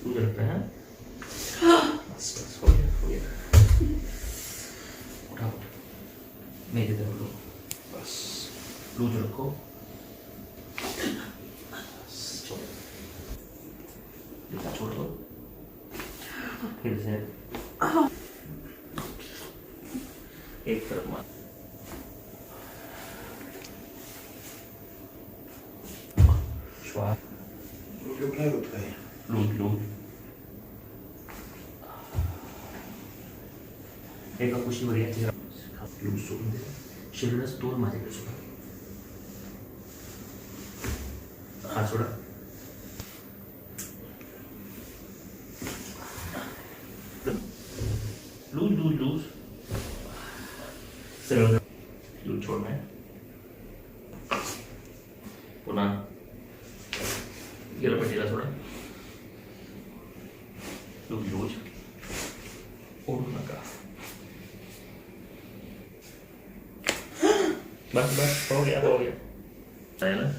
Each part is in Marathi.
मुझे लगता है बस बस हो गया उठाओ मेरी तरफ लो बस लूज रखो बस छोड़ छोड़ दो फिर से एक तरफ मार श्वास लूज लूज एका कुशीवर याचे लूज सोडून दे शरीराचं तोल माझ्याकडे सोडा हात सोडा लूज लूज लूज सरळ लूज छोड़ना है पुन्हा गेला पट्टीला सोडा लूज लूज ओढू नका बस बस हो गया चालेल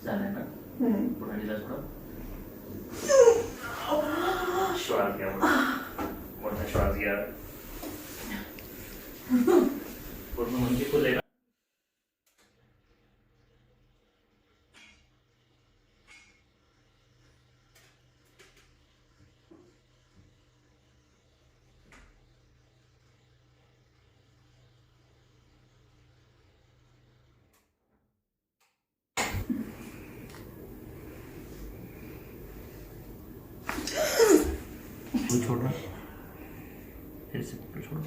झालंय ना पुन्हा दिला थोडा श्वास घ्या मोठा श्वास घ्या पूर्ण म्हणजे खुले ना छोड़ना फिर से छोड़ो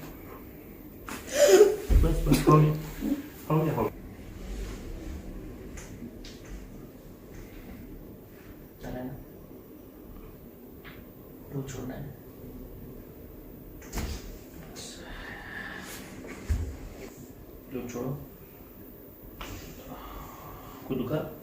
बस बस हो गया चला ना तो छोड़ना है जो छोड़ो खुद का